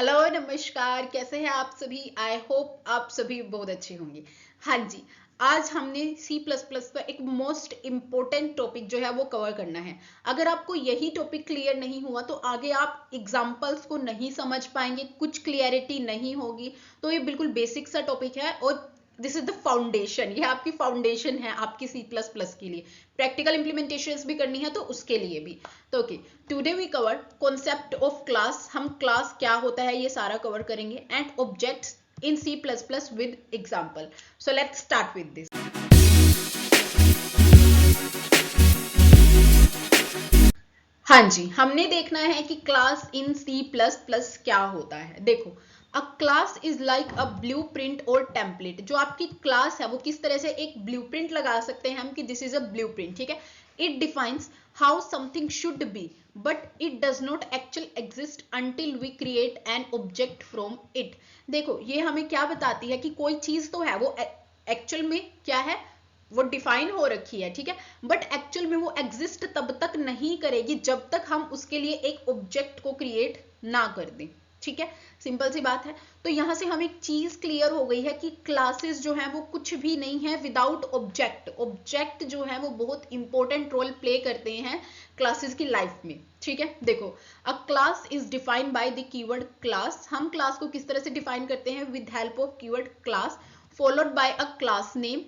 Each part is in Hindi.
हेलो नमस्कार, कैसे हैं आप सभी। आई होप आप सभी बहुत अच्छे होंगे। हाँ जी, आज हमने सी प्लस प्लस का एक मोस्ट इम्पोर्टेंट टॉपिक जो है वो कवर करना है। अगर आपको यही टॉपिक क्लियर नहीं हुआ तो आगे आप एग्जाम्पल्स को नहीं समझ पाएंगे, कुछ क्लियरिटी नहीं होगी। तो ये बिल्कुल बेसिक सा टॉपिक है और दिस इज द फाउंडेशन, ये आपकी फाउंडेशन है आपकी सी प्लस प्लस के लिए। प्रैक्टिकल इंप्लीमेंटेशन भी करनी है तो उसके लिए भी। तो okay, today we cover concept of class. हम क्लास क्या होता है ये सारा कवर करेंगे and objects in C plus plus with example. So let's start with this. हाँ जी, हमने देखना है कि class in C plus plus क्या होता है। देखो, a class is like a blueprint और टेम्पलेट। जो आपकी क्लास है वो किस तरह से एक ब्लू प्रिंट लगा सकते हैं हम कि this is a blueprint, ठीक है। It defines how something should be but it does not actual exist until we create an object from it. देखो, ये हमें क्या बताती है कि कोई चीज तो है वो एक्चुअल में क्या है, वो डिफाइन हो रखी है, ठीक है, बट एक्चुअल में वो एग्जिस्ट तब तक नहीं करेगी जब तक हम उसके लिए एक ऑब्जेक्ट को क्रिएट ना कर दें, ठीक है। सिंपल सी बात है। तो यहां से हमें एक चीज क्लियर हो गई है कि क्लासेस जो है वो कुछ भी नहीं है विदाउट ऑब्जेक्ट। ऑब्जेक्ट जो है वो बहुत इंपॉर्टेंट रोल प्ले करते हैं क्लासेस की लाइफ में, ठीक है। देखो, a class is defined by the keyword class. हम क्लास को किस तरह से डिफाइन करते हैं, with help of keyword class followed by a class name.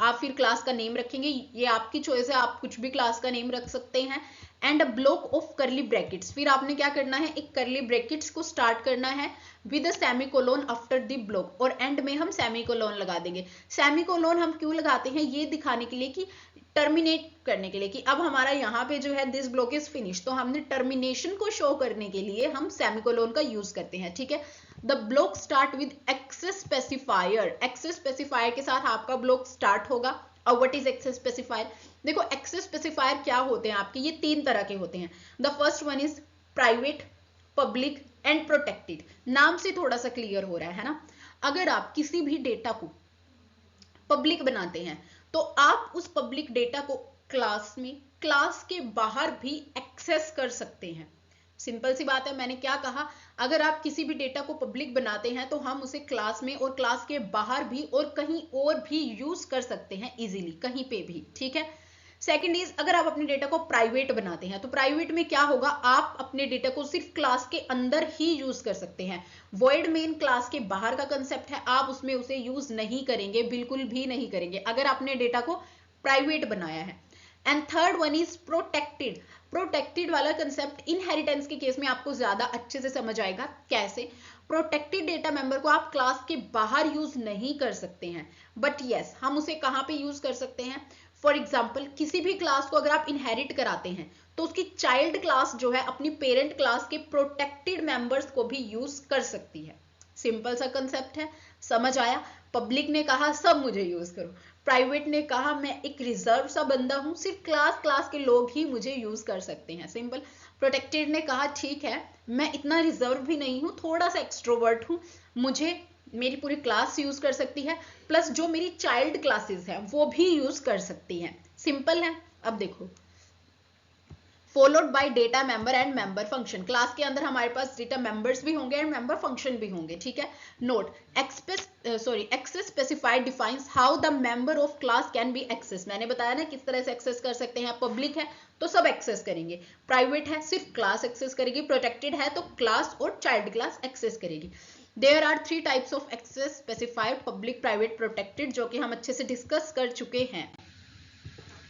आप फिर क्लास का नेम रखेंगे, ये आपकी चॉइस है, आप कुछ भी क्लास का नेम रख सकते हैं। एंड अ ब्लॉक ऑफ करली ब्रैकेट्स। फिर आपने क्या करना है, एक करली ब्रैकेट्स को स्टार्ट करना है with a semicolon after the block, और एंड में हम सेमीकोलोन लगा देंगे। सेमीकोलोन हम क्यों लगाते हैं, ये दिखाने के लिए कि टर्मिनेट करने के लिए कि अब हमारा यहाँ पे जो है दिस ब्लॉक इज फिनिश, तो हमने टर्मिनेशन को शो करने के लिए हम सेमीकोलोन का यूज करते हैं, ठीक है। The block start with access specifier. Access specifier के साथ आपका ब्लॉक स्टार्ट होगा। और व्हाट इज एक्सेस स्पेसिफायर। देखो, एक्सेस स्पेसिफायर क्या होते हैं आपके, ये तीन तरह के होते हैं। The first one is private, public and protected. नाम से थोड़ा सा क्लियर हो रहा है ना। अगर आप किसी भी डेटा को पब्लिक बनाते हैं तो आप उस पब्लिक डेटा को क्लास में, क्लास के बाहर भी एक्सेस कर सकते हैं। सिंपल सी बात है, मैंने क्या कहा, अगर आप किसी भी डेटा को पब्लिक बनाते हैं तो हम उसे क्लास में और क्लास के बाहर भी और कहीं और भी यूज कर सकते हैं इजीली, कहीं पे भी, ठीक है। सेकंड इज, अगर आप अपने डेटा को प्राइवेट बनाते हैं तो प्राइवेट में क्या होगा, आप अपने डेटा को सिर्फ क्लास के अंदर ही यूज कर सकते हैं। वॉइड मेन क्लास के बाहर का कंसेप्ट है, आप उसमें उसे यूज नहीं करेंगे, बिल्कुल भी नहीं करेंगे अगर आपने डेटा को प्राइवेट बनाया है। And third one is protected. Protected वाला कंसेप्ट इनहेरिटेंस के केस में आपको ज्यादा अच्छे से समझ आएगा। कैसे, प्रोटेक्टेड डेटा मेंबर को आप क्लास के बाहर यूज नहीं कर सकते हैं, बट यस हम उसे कहां पे यूज कर सकते हैं। फॉर एग्जाम्पल, किसी भी क्लास को अगर आप इनहेरिट कराते हैं तो उसकी चाइल्ड क्लास जो है अपनी पेरेंट क्लास के प्रोटेक्टेड मेंबर्स को भी यूज कर सकती है। सिंपल सा कंसेप्ट है, समझ आया। पब्लिक ने कहा सब मुझे यूज करो, प्राइवेट ने कहा मैं एक रिजर्व सा बंदा हूं, सिर्फ क्लास के लोग ही मुझे यूज कर सकते हैं, सिंपल। प्रोटेक्टेड ने कहा ठीक है, मैं इतना रिजर्व भी नहीं हूं, थोड़ा सा एक्सट्रोवर्ट हूं, मुझे मेरी पूरी क्लास यूज कर सकती है, प्लस जो मेरी चाइल्ड क्लासेस है वो भी यूज कर सकती हैं। सिंपल है। अब देखो, followed by data member and member function. Class के अंदर हमारे पास डेटा मेंबर्स भी होंगे एंड मेंबर फंक्शन भी होंगे, ठीक है। Note, access specified defines how the member of class can be access. मैंने बताया ना किस तरह से एक्सेस कर सकते हैं। पब्लिक है तो सब एक्सेस करेंगे, प्राइवेट है सिर्फ क्लास एक्सेस करेगी, प्रोटेक्टेड है तो क्लास और चाइल्ड क्लास एक्सेस करेगी। There are three types of access specified, public, private, protected, जो कि हम अच्छे से डिस्कस कर चुके हैं।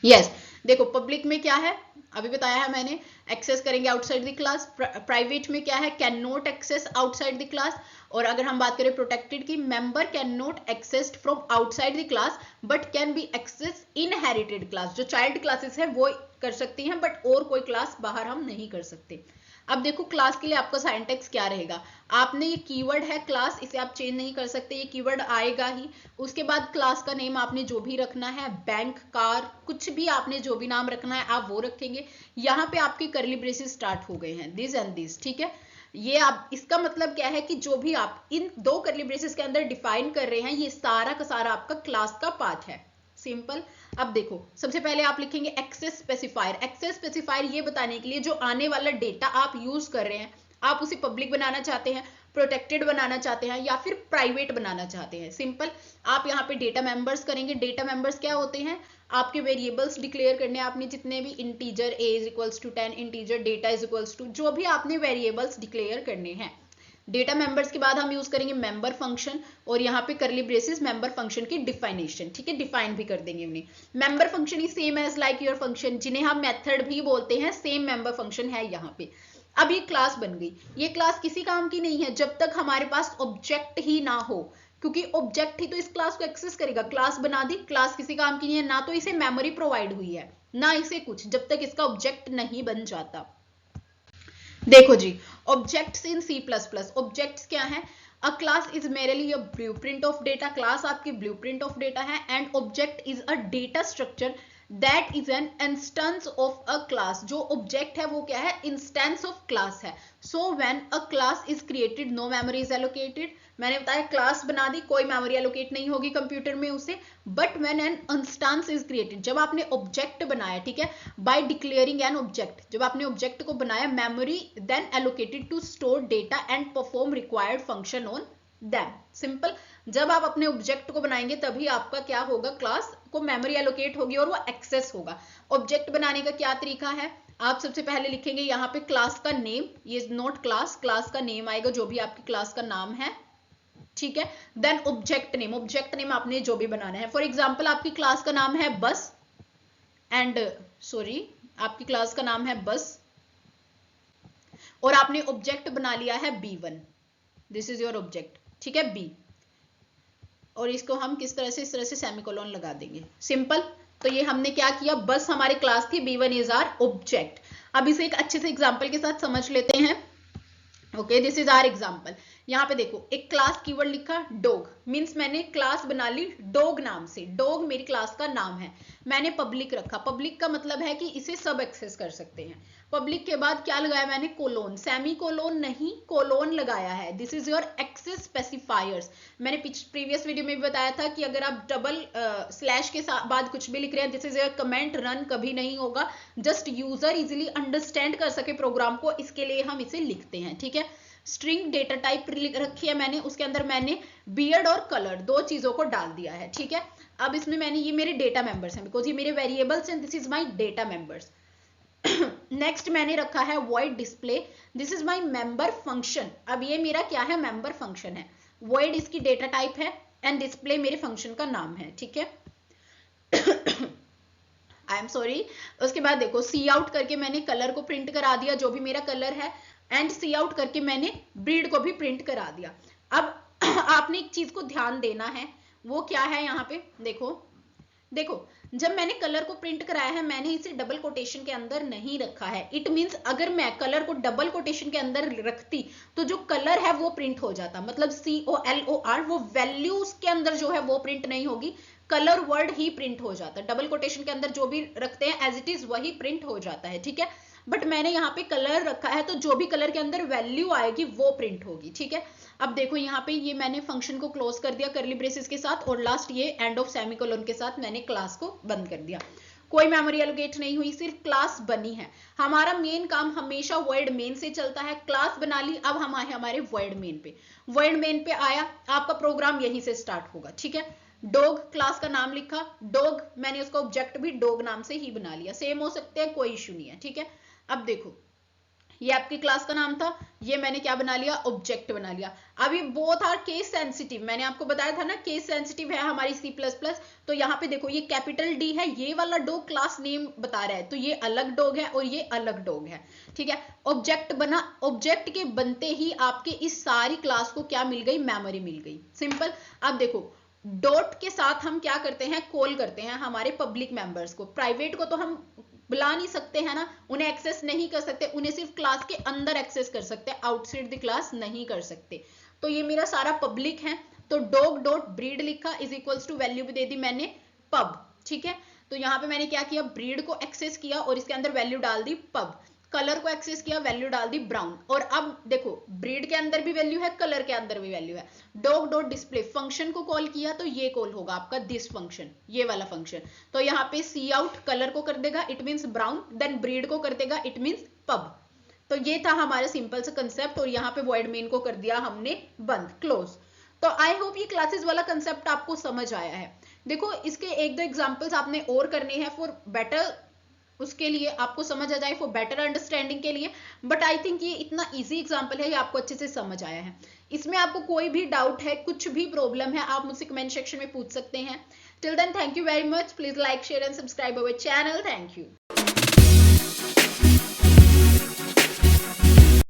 यस, देखो पब्लिक में क्या है, अभी बताया है मैंने, एक्सेस करेंगे आउटसाइड द क्लास। प्राइवेट में क्या है, can not access outside the class. और अगर हम बात करें प्रोटेक्टेड की, member can not access from outside the class but can be access inherited class. जो चाइल्ड क्लासेस है वो कर सकती हैं बट और कोई क्लास बाहर हम नहीं कर सकते। अब देखो, क्लास के लिए आपका सिंटैक्स क्या रहेगा। आपने ये कीवर्ड है क्लास, इसे आप चेंज नहीं कर सकते, ये कीवर्ड आएगा ही। उसके बाद क्लास का नेम आपने जो भी रखना है, बैंक, कार, कुछ भी आपने जो भी नाम रखना है आप वो रखेंगे। यहाँ पे आपके करली ब्रेसेस स्टार्ट हो गए हैं, दिस एंड दिस, ठीक है। ये आप, इसका मतलब क्या है कि जो भी आप इन दो करली ब्रेसेस के अंदर डिफाइन कर रहे हैं ये सारा का सारा आपका क्लास का पार्ट है। सिंपल। अब देखो, सबसे पहले आप लिखेंगे एक्सेस स्पेसिफायर। एक्सेस स्पेसिफायर ये बताने के लिए जो आने वाला डेटा आप यूज कर रहे हैं, आप उसे पब्लिक बनाना चाहते हैं, प्रोटेक्टेड बनाना चाहते हैं या फिर प्राइवेट बनाना चाहते हैं। सिंपल, आप यहाँ पे डेटा मेंबर्स करेंगे। डेटा मेंबर्स क्या होते हैं, आपके वेरिएबल्स डिक्लेयर करने, आपने जितने भी integer a is equals to 10, integer data is equals to, जो भी आपने वेरिएबल्स डिक्लेयर करने हैं। डेटा मेंबर्स के बाद हम यूज करेंगे मेंबर फंक्शन, और यहाँ पे करली ब्रेसेस मेंबर फंक्शन की डिफाइनेशन, ठीक है, डिफाइन भी कर देंगे उन्हें। Member function is same as like your function, जिन्हें हम मेथड भी बोलते हैं, सेम मेंबर फंक्शन है यहाँ पे। अब ये क्लास बन गई, ये क्लास किसी काम की नहीं है जब तक हमारे पास ऑब्जेक्ट ही ना हो, क्योंकि ऑब्जेक्ट ही तो इस क्लास को एक्सेस करेगा। क्लास बना दी, क्लास किसी काम की नहीं है, ना तो इसे मेमोरी प्रोवाइड हुई है ना इसे कुछ, जब तक इसका ऑब्जेक्ट नहीं बन जाता। देखो जी, ऑब्जेक्ट्स इन C++, ऑब्जेक्ट्स क्या है, a class is merely a blueprint of data, class आपकी ब्लूप्रिंट ऑफ डेटा है, and object is a data structure that is an instance of a class. जो ऑब्जेक्ट है वो क्या है, इंस्टेंस ऑफ क्लास है। So when a class is created no memory is allocated, मैंने बताया क्लास बना दी, कोई मेमोरी एलोकेट नहीं होगी कंप्यूटर में उसे। But when an instance is created, जब आपने ऑब्जेक्ट बनाया, ठीक है, बाय डिक्लेयरिंग एन ऑब्जेक्ट, जब आपने ऑब्जेक्ट को बनाया, memory then allocated to store data and perform required function on them. Simple, जब आप अपने ऑब्जेक्ट को बनाएंगे तभी आपका क्या होगा, क्लास को मेमोरी एलोकेट होगी और वो एक्सेस होगा। ऑब्जेक्ट बनाने का क्या तरीका है, आप सबसे पहले लिखेंगे यहाँ पे क्लास का नेम, ये नॉट क्लास, क्लास का नेम आएगा जो भी आपकी क्लास का नाम है, ठीक है। Then object name, object name आपने जो भी बनाना है। फॉर एग्जांपल आपकी क्लास का नाम है बस, एंड सॉरी आपकी क्लास का नाम है बस, और आपने ऑब्जेक्ट बना लिया है B1, this is your object, ठीक है, B, और इसको हम किस तरह से, इस तरह से सेमीकोलन लगा देंगे। सिंपल, तो ये हमने क्या किया, बस हमारी क्लास थी, B1 इज आर ऑब्जेक्ट। अब इसे एक अच्छे से एग्जांपल के साथ समझ लेते हैं। Okay, this is our example. यहाँ पे देखो, एक क्लास कीवर्ड लिखा डॉग, मींस मैंने क्लास बना ली डॉग नाम से, डॉग मेरी क्लास का नाम है। मैंने पब्लिक रखा, पब्लिक का मतलब है कि इसे सब एक्सेस कर सकते हैं। पब्लिक के बाद क्या लगाया मैंने, कोलोन, सेमी कोलोन नहीं, कोलोन लगाया है। This is your access specifiers. मैंने प्रीवियस वीडियो में भी बताया था कि अगर आप डबल स्लैश के बाद कुछ भी लिख रहे हैं, this is your comment, run कभी नहीं होगा, जस्ट यूजर इजिली अंडरस्टैंड कर सके प्रोग्राम को, इसके लिए हम इसे लिखते हैं, ठीक है। स्ट्रिंग डेटा टाइप रखी है मैंने, उसके अंदर मैंने बियर्ड और कलर दो चीजों को डाल दिया है, ठीक है। अब इसमें मैंने, ये मेरे डेटा मेंबर्स हैं, बिकॉज ये मेरे वेरिएबल्स हैं, this is my data members. Next मैंने रखा है void display, this is my member function. अब ये मेरा क्या है, मेंबर फंक्शन है, void इसकी डेटा टाइप है, एंड डिस्प्ले मेरे फंक्शन का नाम है, ठीक है। I am sorry. उसके बाद देखो, सी आउट करके मैंने कलर को प्रिंट करा दिया, जो भी मेरा कलर है, एंड सी आउट करके मैंने ब्रीड को भी प्रिंट करा दिया। अब आपने एक चीज को ध्यान देना है, वो क्या है, यहाँ पे देखो जब मैंने कलर को प्रिंट कराया है, मैंने इसे डबल कोटेशन के अंदर नहीं रखा है। इट मींस अगर मैं कलर को डबल कोटेशन के अंदर रखती तो जो कलर है वो प्रिंट हो जाता, मतलब COLOR, वो वैल्यूज के अंदर जो है वो प्रिंट नहीं होगी, कलर वर्ड ही प्रिंट हो जाता है। डबल कोटेशन के अंदर जो भी रखते हैं एज इट इज वही प्रिंट हो जाता है, ठीक है। बट मैंने यहाँ पे कलर रखा है, तो जो भी कलर के अंदर वैल्यू आएगी वो प्रिंट होगी, ठीक है। अब देखो यहाँ पे ये मैंने फंक्शन को क्लोज कर दिया करली ब्रेसेस के साथ, और लास्ट ये एंड ऑफ सेमीकोलन के साथ मैंने क्लास को बंद कर दिया। कोई मेमोरी एलोकेट नहीं हुई, सिर्फ क्लास बनी है। हमारा मेन काम हमेशा void मेन से चलता है। क्लास बना ली, अब हम आए हमारे void मेन पे। void मेन पे आया, आपका प्रोग्राम यहीं से स्टार्ट होगा, ठीक है। डॉग क्लास का नाम लिखा, डॉग मैंने उसका ऑब्जेक्ट भी डॉग नाम से ही बना लिया, सेम हो सकते हैं, कोई इशू नहीं है, ठीक है। अब देखो, ये आपकी क्लास का नाम था, ये मैंने क्या बना लिया, ऑब्जेक्ट बना लिया। अभी बोथ आर केस सेंसिटिव, मैंने आपको बताया था ना, केस सेंसिटिव है हमारी C++। तो यहाँ पे देखो, ये कैपिटल D है, ये वाला डॉग क्लास नेम बता रहा है, तो ये अलग डॉग है और ये अलग डॉग है, ठीक है। ऑब्जेक्ट बना, ऑब्जेक्ट के बनते ही आपके इस सारी क्लास को क्या मिल गई, मेमोरी मिल गई, सिंपल। अब देखो, डॉट के साथ हम क्या करते हैं, कॉल करते हैं हमारे पब्लिक मेंबर्स को। प्राइवेट को तो हम बुला नहीं सकते हैं ना, उन्हें एक्सेस नहीं कर सकते, उन्हें सिर्फ क्लास के अंदर एक्सेस कर सकते हैं, आउटसाइड द क्लास नहीं कर सकते। तो ये मेरा सारा पब्लिक है, तो डॉग डॉट ब्रीड लिखा इज इक्वल्स टू वैल्यू भी दे दी मैंने पब, ठीक है। तो यहाँ पे मैंने क्या किया, ब्रीड को एक्सेस किया और इसके अंदर वैल्यू डाल दी पब, कलर को एक्सेस किया, वैल्यू डाल दी ब्राउन। और अब देखो, ब्रीड के अंदर भी वैल्यू है, कलर के अंदर भी वैल्यू है। डॉग डॉट डिस्प्ले फंक्शन को कॉल किया, तो ये कॉल होगा आपका दिस फंक्शन, ये वाला फंक्शन। तो यहाँ पे सी आउट कलर को कर देगा, it means brown, then breed को कर देगा, इट मींस पब। तो ये था हमारा सिंपल सा कंसेप्ट, और यहाँ पे वॉइड मेन को कर दिया हमने बंद, क्लोज। तो आई होप ये क्लासेस वाला कंसेप्ट आपको समझ आया है। देखो इसके एक दो एग्जांपल्स आपने और करने हैं फॉर बेटर, उसके लिए आपको समझ आ जाए, फॉर बेटर अंडरस्टैंडिंग के लिए। बट आई थिंक ये इतना इजी एग्जांपल है, ये आपको अच्छे से समझ आया है। इसमें आपको कोई भी डाउट है, कुछ भी प्रॉब्लम है, आप मुझसे कमेंट सेक्शन में पूछ सकते हैं। Till then thank you very much, please like share and subscribe our channel. Thank you.